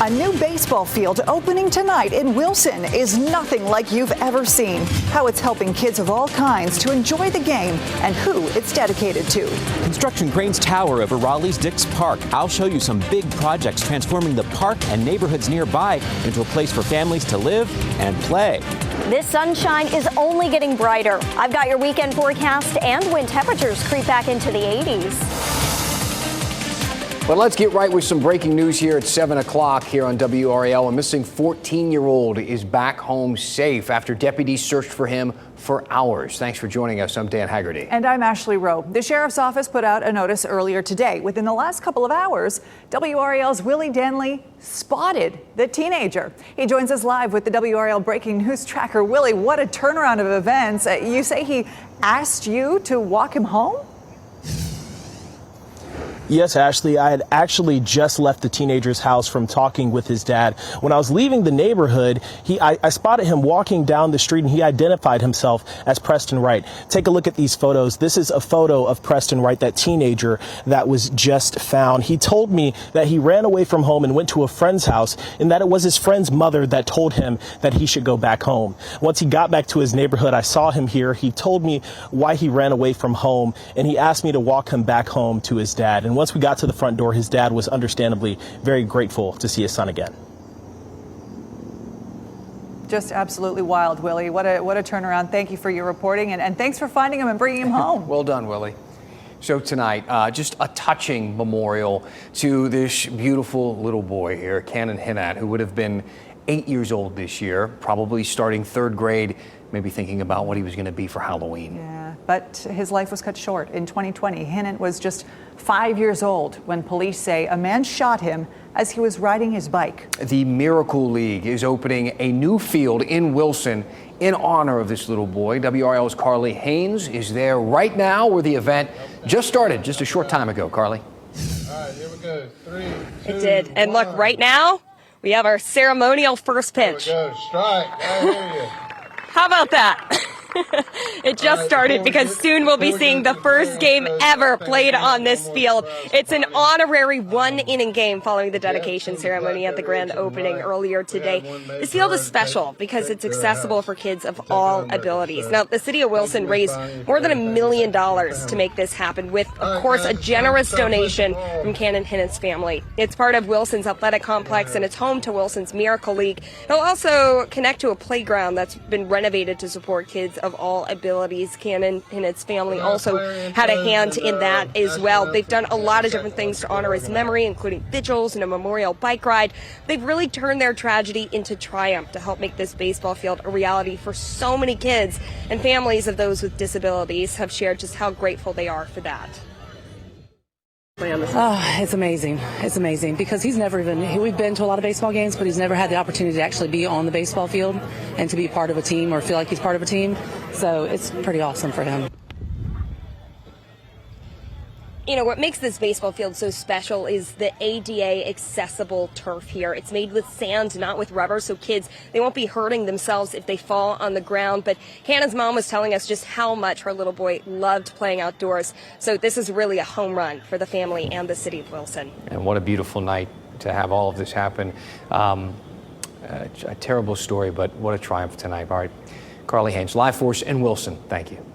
A new baseball field opening tonight in Wilson is nothing like you've ever seen. How it's helping kids of all kinds to enjoy the game and who it's dedicated to. Construction cranes tower over Raleigh's Dix Park. I'll show you some big projects transforming the park and neighborhoods nearby into a place for families to live and play. This sunshine is only getting brighter. I've got your weekend forecast and when temperatures creep back into the 80s. But let's get right with some breaking news here at 7 o'clock here on WRAL. A missing 14-year-old is back home safe after deputies searched for him for hours. Thanks for joining us. I'm Dan Haggerty. And I'm Ashley Rowe. The sheriff's office put out a notice earlier today. Within the last couple of hours, WRAL's Willie Denley spotted the teenager. He joins us live with the WRAL breaking news tracker. Willie, what a turnaround of events. You say he asked you to walk him home? Yes, Ashley, I had actually just left the teenager's house from talking with his dad. When I was leaving the neighborhood, I spotted him walking down the street and he identified himself as Preston Wright. Take a look at these photos. This is a photo of Preston Wright, that teenager that was just found. He told me that he ran away from home and went to a friend's house and that it was his friend's mother that told him that he should go back home. Once he got back to his neighborhood, I saw him here. He told me why he ran away from home and he asked me to walk him back home to his dad. And once we got to the front door, his dad was understandably very grateful to see his son again. Just absolutely wild, Willie. What a turnaround. Thank you for your reporting, and thanks for finding him and bringing him home. Well done, Willie. So tonight, just a touching memorial to this beautiful little boy here, Cannon Hinnat, who would have been 8 years old this year, probably starting third grade, maybe thinking about what he was going to be for Halloween. Yeah, but his life was cut short. In 2020, Hinnat was just 5 years old when police say a man shot him as he was riding his bike. The Miracle League is opening a new field in Wilson in honor of this little boy. WRL's Carly Haynes is there right now where the event just started just a short time ago. Carly. All right, here we go. 3, 2, It did. And 1. look, right now, we have our ceremonial first pitch. Here we go. Strike. I hear you. How about that? It just started because soon we'll be seeing the first game ever played on this field. It's an honorary one-inning game following the dedication ceremony at the grand opening earlier today. This field is special because it's accessible for kids of all abilities. Now, the city of Wilson raised more than $1 million to make this happen with, of course, a generous donation from Cannon Hinnat's family. It's part of Wilson's athletic complex and it's home to Wilson's Miracle League. It'll also connect to a playground that's been renovated to support kids of all abilities. Cannon Hinnat's family also had a hand in that as well. They've done a lot of different things to honor his memory, including vigils and a memorial bike ride. They've really turned their tragedy into triumph to help make this baseball field a reality for so many kids, and families of those with disabilities have shared just how grateful they are for that. Oh, it's amazing. It's amazing because we've been to a lot of baseball games, but he's never had the opportunity to actually be on the baseball field and to be part of a team or feel like he's part of a team. So it's pretty awesome for him. You know, what makes this baseball field so special is the ADA accessible turf here. It's made with sand, not with rubber, so kids, they won't be hurting themselves if they fall on the ground. But Hannah's mom was telling us just how much her little boy loved playing outdoors. So this is really a home run for the family and the city of Wilson. And what a beautiful night to have all of this happen. A terrible story, but what a triumph tonight. All right, Carly Haynes, live for us in Wilson. Thank you.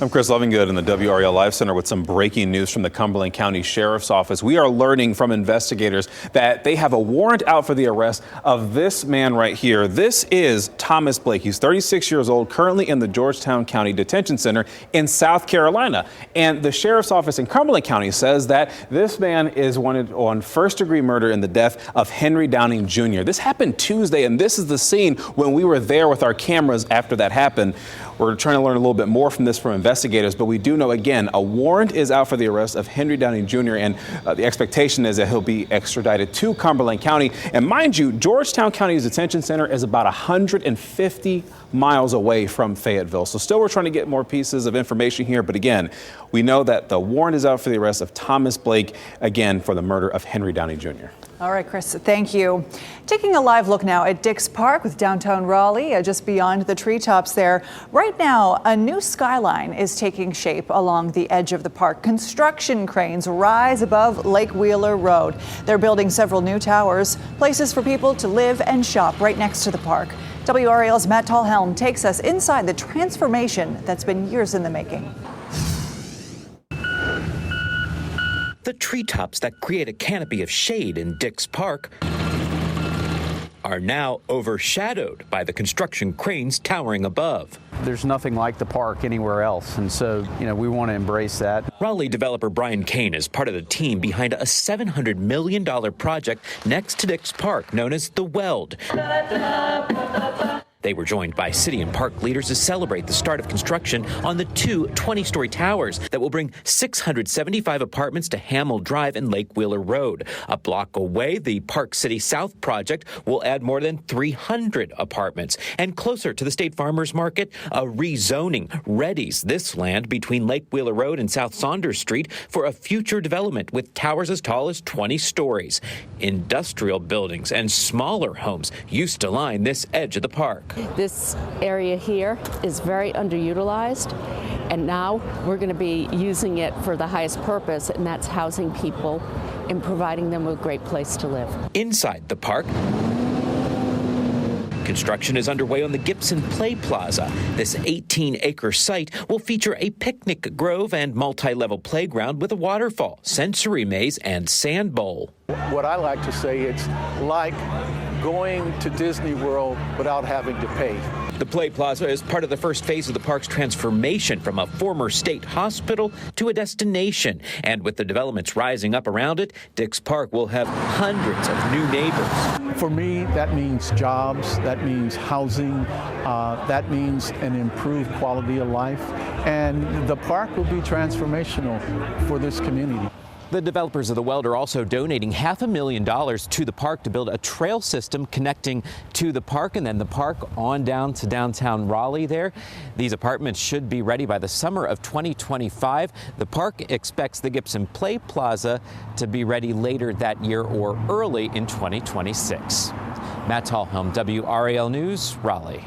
I'm Chris Lovingood in the WRAL Live Center with some breaking news from the Cumberland County Sheriff's Office. We are learning from investigators that they have a warrant out for the arrest of this man right here. This is Thomas Blake. He's 36 years old, currently in the Georgetown County Detention Center in South Carolina. And the Sheriff's Office in Cumberland County says that this man is wanted on first-degree murder in the death of Henry Downing Jr. This happened Tuesday, and this is the scene when we were there with our cameras after that happened. We're trying to learn a little bit more from this from investigators, but we do know, again, a warrant is out for the arrest of Henry Downing Jr., and the expectation is that he'll be extradited to Cumberland County. And mind you, Georgetown County's detention center is about 150 miles away from Fayetteville. So still we're trying to get more pieces of information here. But again, we know that the warrant is out for the arrest of Thomas Blake, again, for the murder of Henry Downing Jr. All right, Chris, thank you. Taking a live look now at Dix Park with downtown Raleigh, just beyond the treetops there. Right Right now, a new skyline is taking shape along the edge of the park. Construction cranes rise above Lake Wheeler Road. They're building several new towers, places for people to live and shop right next to the park. WRAL's Matt Tallhelm takes us inside the transformation that's been years in the making. The treetops that create a canopy of shade in Dix Park are now overshadowed by the construction cranes towering above. There's nothing like the park anywhere else, and so, we want to embrace that. Raleigh developer Brian Kane is part of the team behind a $700 million project next to Dix Park known as the Weld. They were joined by city and park leaders to celebrate the start of construction on the two 20-story towers that will bring 675 apartments to Hamill Drive and Lake Wheeler Road. A block away, the Park City South project will add more than 300 apartments. And closer to the State Farmers Market, a rezoning readies this land between Lake Wheeler Road and South Saunders Street for a future development with towers as tall as 20 stories. Industrial buildings and smaller homes used to line this edge of the park. This area here is very underutilized, and now we're going to be using it for the highest purpose, and that's housing people and providing them with a great place to live. Inside the park, construction is underway on the Gibson Play Plaza. This 18-acre site will feature a picnic grove and multi-level playground with a waterfall, sensory maze, and sand bowl. What I like to say, it's like going to Disney World without having to pay. The Play Plaza is part of the first phase of the park's transformation from a former state hospital to a destination. And with the developments rising up around it, Dix Park will have hundreds of new neighbors. For me, that means jobs, that means housing, that means an improved quality of life, and the park will be transformational for this community. The developers of the Weld are also donating $500,000 to the park to build a trail system connecting to the park and then the park on down to downtown Raleigh there. These apartments should be ready by the summer of 2025. The park expects the Gibson Play Plaza to be ready later that year or early in 2026. Matt Tallhelm, WRAL News, Raleigh.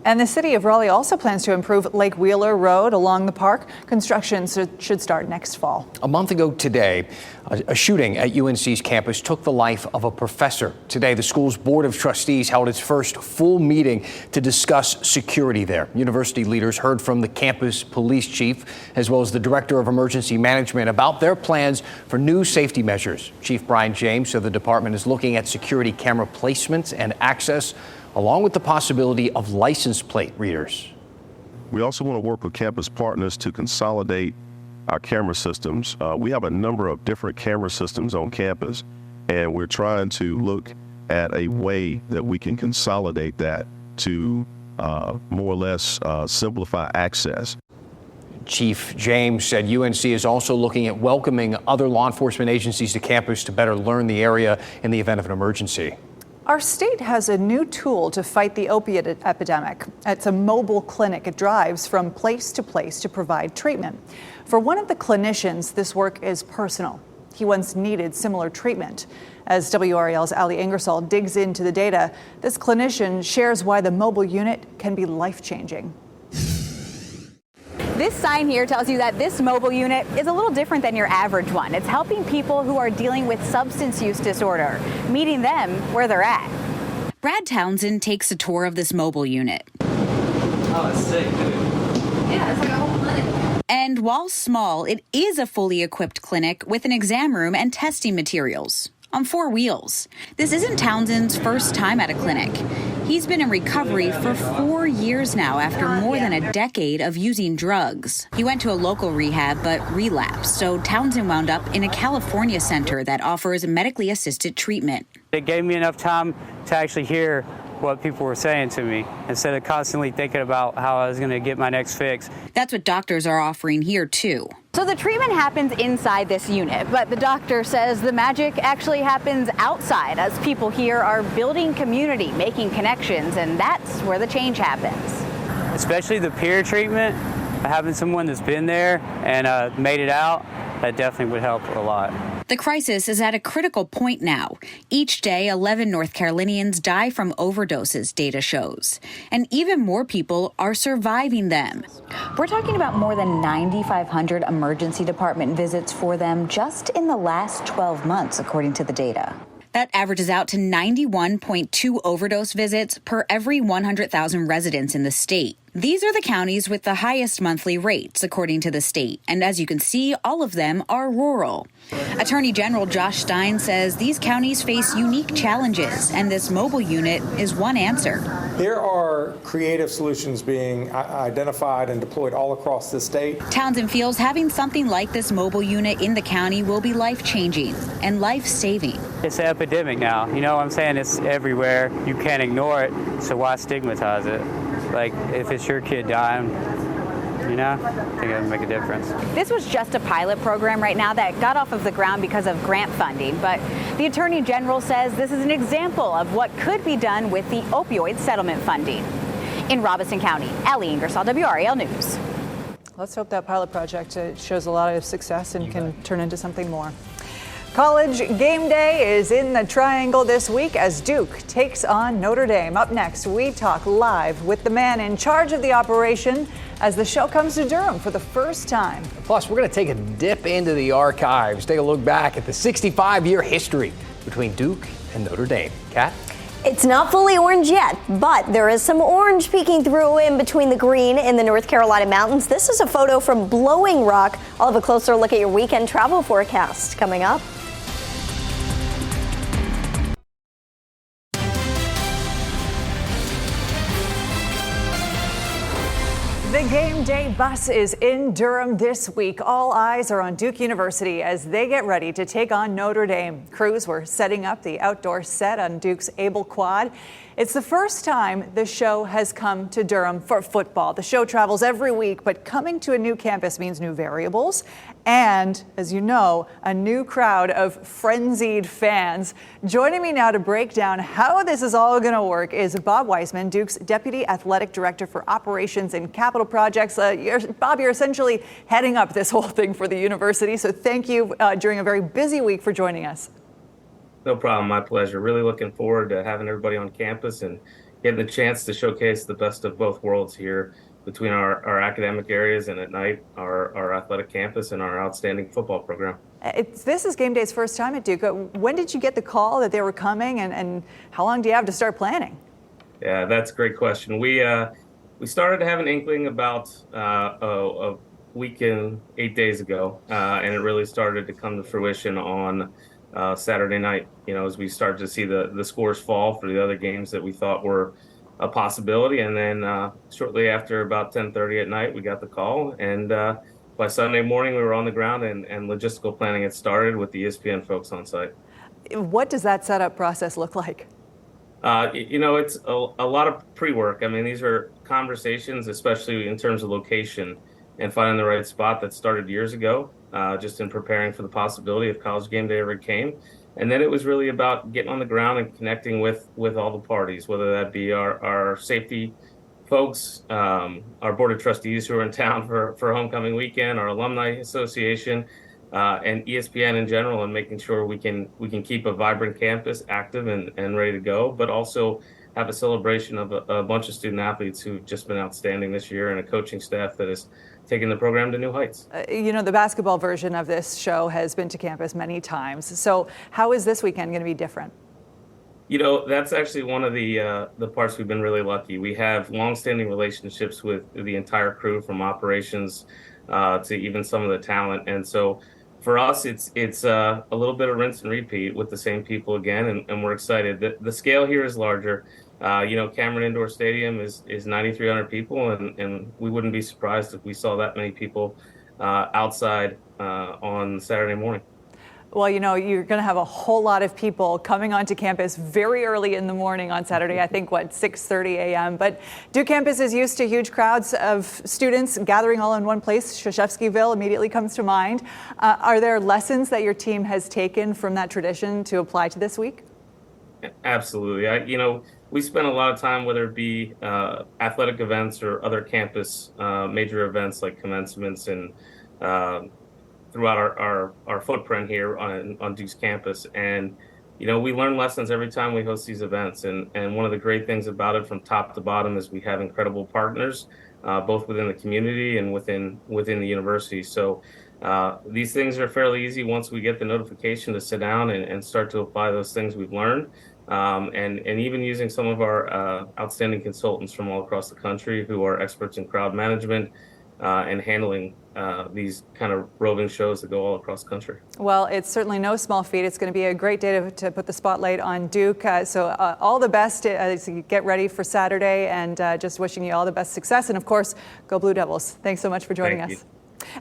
And the city of Raleigh also plans to improve Lake Wheeler Road along the park. Construction should start next fall. A month ago today, a shooting at UNC's campus took the life of a professor. Today, the school's Board of Trustees held its first full meeting to discuss security there. University leaders heard from the campus police chief as well as the director of emergency management about their plans for new safety measures. Chief Brian James said the department is looking at security camera placements and access, along with the possibility of license plate readers. We also want to work with campus partners to consolidate our camera systems. We have a number of different camera systems on campus, and we're trying to look at a way that we can consolidate that to more or less simplify access. Chief James said UNC is also looking at welcoming other law enforcement agencies to campus to better learn the area in the event of an emergency. Our state has a new tool to fight the opiate epidemic. It's a mobile clinic. It drives from place to provide treatment. For one of the clinicians, this work is personal. He once needed similar treatment. As WRAL's Ali Ingersoll digs into the data, this clinician shares why the mobile unit can be life-changing. This sign here tells you that this mobile unit is a little different than your average one. It's helping people who are dealing with substance use disorder, meeting them where they're at. Brad Townsend takes a tour of this mobile unit. Oh, it's sick, dude. Yeah, it's like a whole clinic. And while small, it is a fully equipped clinic with an exam room and testing materials on 4 wheels. This isn't Townsend's first time at a clinic. He's been in recovery for 4 years now after more than a decade of using drugs. He went to a local rehab but relapsed, so Townsend wound up in a California center that offers medically assisted treatment. It gave me enough time to actually hear what people were saying to me instead of constantly thinking about how I was going to get my next fix. That's what doctors are offering here too. So the treatment happens inside this unit, but the doctor says the magic actually happens outside as people here are building community, making connections, and that's where the change happens. Especially the peer treatment, having someone that's been there and made it out, that definitely would help a lot. The crisis is at a critical point now. Each day, 11 North Carolinians die from overdoses, data shows. And even more people are surviving them. We're talking about more than 9,500 emergency department visits for them just in the last 12 months, according to the data. That averages out to 91.2 overdose visits per every 100,000 residents in the state. These are the counties with the highest monthly rates, according to the state. And as you can see, all of them are rural. Attorney General Josh Stein says these counties face unique challenges, and this mobile unit is one answer. There are creative solutions being identified and deployed all across the state. Townsend feels having something like this mobile unit in the county will be life-changing and life-saving. It's an epidemic now. You know what I'm saying? It's everywhere. You can't ignore it, so why stigmatize it? Like, if it's your kid dying, you know, I think it would make a difference. This was just a pilot program right now that got off of the ground because of grant funding, but the Attorney General says this is an example of what could be done with the opioid settlement funding. In Robeson County, Ellie Ingersoll, WRAL News. Let's hope that pilot project shows a lot of success and can turn into something more. College game day is in the Triangle this week as Duke takes on Notre Dame. Up next, we talk live with the man in charge of the operation as the show comes to Durham for the first time. Plus, we're going to take a dip into the archives, take a look back at the 65-year history between Duke and Notre Dame. Kat? It's not fully orange yet, but there is some orange peeking through in between the green in the North Carolina mountains. This is a photo from Blowing Rock. I'll have a closer look at your weekend travel forecast coming up. The game day bus is in Durham this week. All eyes are on Duke University as they get ready to take on Notre Dame. Crews were setting up the outdoor set on Duke's Able Quad. It's the first time the show has come to Durham for football. The show travels every week, but coming to a new campus means new variables and, as you know, a new crowd of frenzied fans. Joining me now to break down how this is all going to work is Bob Weisman, Duke's Deputy Athletic Director for Operations and Capital Projects. Bob, you're essentially heading up this whole thing for the university, so thank you during a very busy week for joining us. No problem. My pleasure. Really looking forward to having everybody on campus and getting the chance to showcase the best of both worlds here between our academic areas and at night our athletic campus and our outstanding football program. This is game day's first time at Duke. When did you get the call that they were coming and how long do you have to start planning? Yeah, that's a great question. We started to have an inkling about a week and 8 days ago, and it really started to come to fruition on Saturday night, you know, as we started to see the scores fall for the other games that we thought were a possibility. And then shortly after about 10:30 at night, we got the call. And by Sunday morning, we were on the ground and logistical planning had started with the ESPN folks on site. What does that setup process look like? You know, it's a lot of pre-work. I mean, these are conversations, especially in terms of location and finding the right spot that started years ago. Just in preparing for the possibility of college game day ever came. And then it was really about getting on the ground and connecting with all the parties, whether that be our safety folks, our board of trustees who are in town for homecoming weekend, our alumni association, and ESPN in general, and making sure we can keep a vibrant campus active and ready to go, but also have a celebration of a bunch of student athletes who've just been outstanding this year and a coaching staff that is taking the program to new heights. You know, the basketball version of this show has been to campus many times. So how is this weekend going to be different? You know, that's actually one of the parts we've been really lucky. We have longstanding relationships with the entire crew, from operations to even some of the talent. And so for us, it's a little bit of rinse and repeat with the same people again, and we're excited. The scale here is larger. You know, Cameron Indoor Stadium is 9,300 people, and we wouldn't be surprised if we saw that many people outside on Saturday morning. Well, you know, you're going to have a whole lot of people coming onto campus very early in the morning on Saturday, I think, 6:30 a.m. But Duke campus is used to huge crowds of students gathering all in one place. Krzyzewskiville immediately comes to mind. Are there lessons that your team has taken from that tradition to apply to this week? Absolutely. You know, we spend a lot of time, whether it be athletic events or other campus major events like commencements and throughout our footprint here on Duke's campus. And we learn lessons every time we host these events. And one of the great things about it from top to bottom is we have incredible partners, both within the community and within the university. So these things are fairly easy once we get the notification to sit down and start to apply those things we've learned. And even using some of our outstanding consultants from all across the country who are experts in crowd management and handling these kind of roving shows that go all across the country. Well, it's certainly no small feat. It's going to be a great day to put the spotlight on Duke. So all the best as you get ready for Saturday, and just wishing you all the best success. And of course, go Blue Devils. Thanks so much for joining us.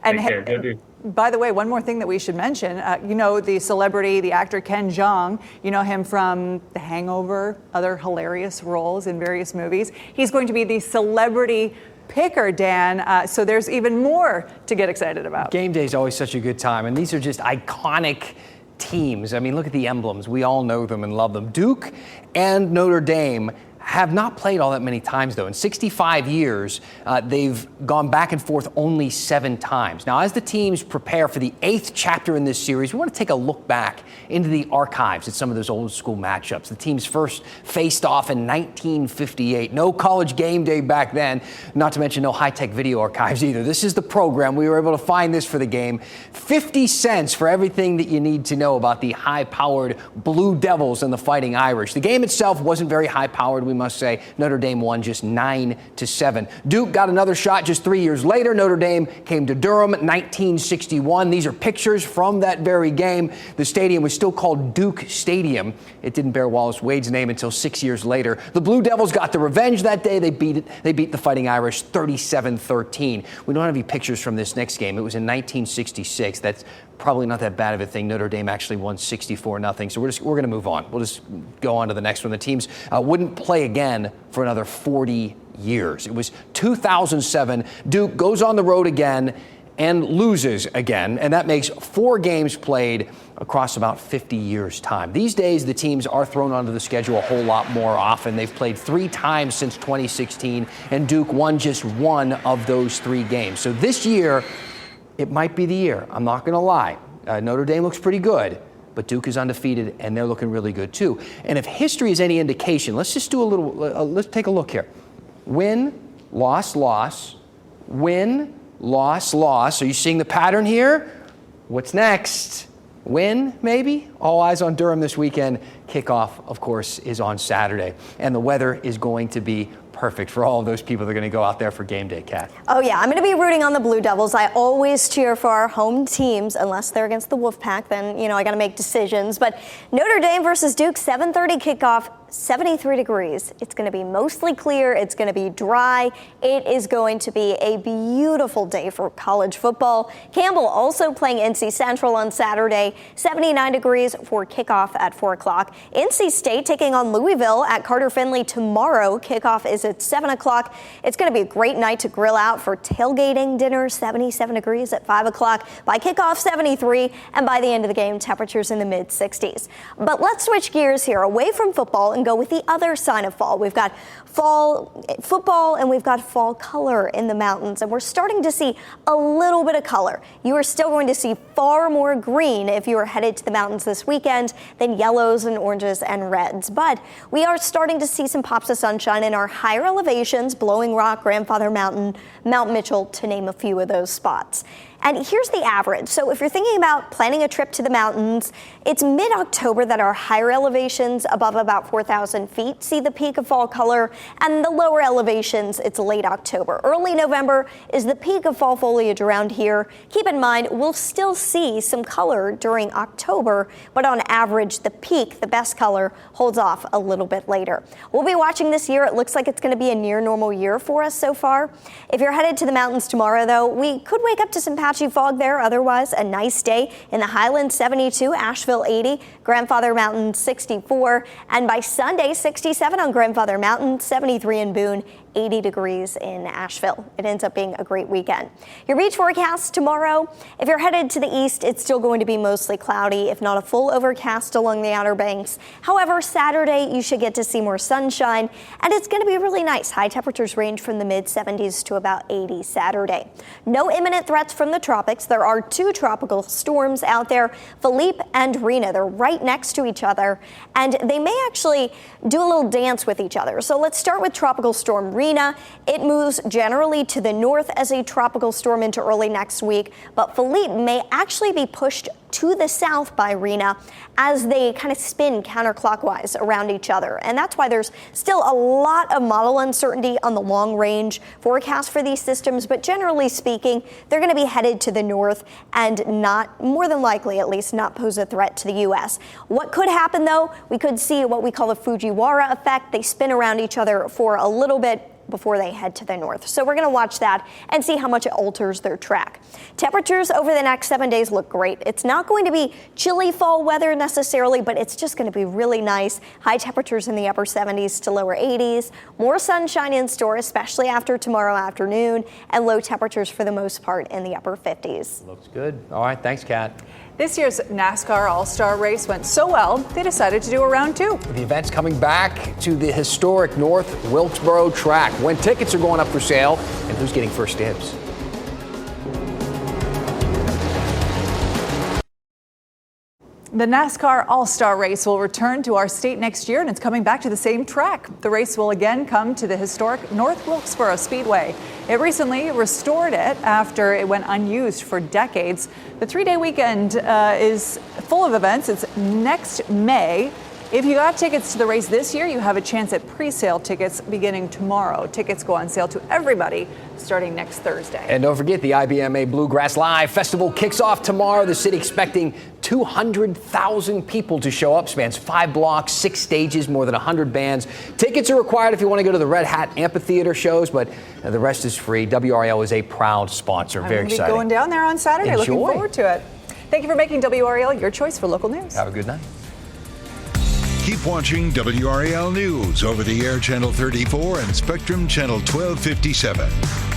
And Take care. Go Duke. By the way, one more thing that we should mention, the celebrity, the actor Ken Jeong, you know him from The Hangover, other hilarious roles in various movies. He's going to be the celebrity picker, Dan, so there's even more to get excited about. Game day is always such a good time, and these are just iconic teams. I mean, look at the emblems. We all know them and love them. Duke and Notre Dame have not played all that many times, though. In 65 years, they've gone back and forth only 7 times. Now, as the teams prepare for the 8th chapter in this series, we want to take a look back into the archives at some of those old school matchups. The teams first faced off in 1958. No college game day back then, not to mention no high-tech video archives either. This is the program. We were able to find this for the game. 50 cents for everything that you need to know about the high-powered Blue Devils and the Fighting Irish. The game itself wasn't very high-powered, we must say. Notre Dame won just 9-7. Duke got another shot just 3 years later. Notre Dame came to Durham in 1961. These are pictures from that very game. The stadium was still called Duke Stadium. It didn't bear Wallace Wade's name until 6 years later. The Blue Devils got the revenge that day. They beat the Fighting Irish 37-13. We don't have any pictures from this next game. It was in 1966. That's probably not that bad of a thing. Notre Dame actually won 64-0. So we're going to move on. We'll just go on to the next one. The teams wouldn't play again for another 40 years. It was 2007. Duke goes on the road again and loses again, and that makes 4 games played across about 50 years' time. These days, the teams are thrown onto the schedule a whole lot more often. They've played 3 times since 2016, and Duke won just 1 of those 3 games. So this year, it might be the year. I'm not going to lie. Notre Dame looks pretty good, but Duke is undefeated, and they're looking really good too. And if history is any indication, let's just do a little, let's take a look here. Win, loss, loss, win, loss, loss. Are you seeing the pattern here? What's next? Win, maybe? All eyes on Durham this weekend. Kickoff, of course, is on Saturday, and the weather is going to be perfect for all of those people that are going to go out there for game day, Kat. Oh, yeah. I'm going to be rooting on the Blue Devils. I always cheer for our home teams, unless they're against the Wolfpack. Then, I got to make decisions. But Notre Dame versus Duke, 7:30 kickoff, 73 degrees. It's going to be mostly clear. It's going to be dry. It is going to be a beautiful day for college football. Campbell also playing NC Central on Saturday, 79 degrees for kickoff at 4 o'clock. NC State taking on Louisville at Carter Finley tomorrow. Kickoff is at 7 o'clock. It's going to be a great night to grill out for tailgating dinner, 77 degrees at 5 o'clock. By kickoff, 73, and by the end of the game, temperatures in the mid-60s. But let's switch gears here away from football and go with the other sign of fall. We've got fall football and we've got fall color in the mountains, and we're starting to see a little bit of color. You are still going to see far more green if you are headed to the mountains this weekend than yellows and oranges and reds. But we are starting to see some pops of sunshine in our higher elevations, Blowing Rock, Grandfather Mountain, Mount Mitchell, to name a few of those spots. And here's the average. So if you're thinking about planning a trip to the mountains, it's mid-October that our higher elevations above about 4,000 feet see the peak of fall color, and the lower elevations, it's late October. Early November is the peak of fall foliage around here. Keep in mind, we'll still see some color during October, but on average, the peak, the best color, holds off a little bit later. We'll be watching this year. It looks like it's going to be a near normal year for us so far. If you're headed to the mountains tomorrow, though, we could wake up to some patchy fog there. Otherwise, a nice day in the Highlands, 72, Asheville 80, Grandfather Mountain 64, and by Sunday, 67 on Grandfather Mountain, 73 in Boone, 80 degrees in Asheville. It ends up being a great weekend. Your beach forecast tomorrow. If you're headed to the east, it's still going to be mostly cloudy, if not a full overcast along the Outer Banks. However, Saturday, you should get to see more sunshine, and it's going to be really nice. High temperatures range from the mid-70s to about 80 Saturday. No imminent threats from the tropics. There are 2 tropical storms out there, Philippe and Rina. They're right next to each other, and they may actually do a little dance with each other. So let's start with Tropical Storm Rina. It moves generally to the north as a tropical storm into early next week, but Philippe may actually be pushed to the south by Rina as they kind of spin counterclockwise around each other. And that's why there's still a lot of model uncertainty on the long range forecast for these systems. But generally speaking, they're going to be headed to the north and not, more than likely at least, not pose a threat to the U.S. What could happen, though? We could see what we call the Fujiwara effect. They spin around each other for a little bit before they head to the north. So we're going to watch that and see how much it alters their track. Temperatures over the next 7 days look great. It's not going to be chilly fall weather necessarily, but it's just going to be really nice. High temperatures in the upper 70s to lower 80s. More sunshine in store, especially after tomorrow afternoon, and low temperatures for the most part in the upper 50s. Looks good. All right, thanks, Kat. This year's NASCAR All-Star race went so well, they decided to do a round 2. The event's coming back to the historic North Wilkesboro track. When tickets are going up for sale, and who's getting first dibs? The NASCAR All-Star Race will return to our state next year, and it's coming back to the same track. The race will again come to the historic North Wilkesboro Speedway. It recently restored it after it went unused for decades. The 3-day weekend is full of events. It's next May. If you got tickets to the race this year, you have a chance at pre-sale tickets beginning tomorrow. Tickets go on sale to everybody starting next Thursday. And don't forget, the IBMA Bluegrass Live Festival kicks off tomorrow. The city expecting 200,000 people to show up. Spans 5 blocks, 6 stages, more than 100 bands. Tickets are required if you want to go to the Red Hat Amphitheater shows, but the rest is free. WRAL is a proud sponsor. Very exciting. I'm going to be going down there on Saturday. Enjoy. Looking forward to it. Thank you for making WRAL your choice for local news. Have a good night. Keep watching WRAL News over the air Channel 34 and Spectrum Channel 1257.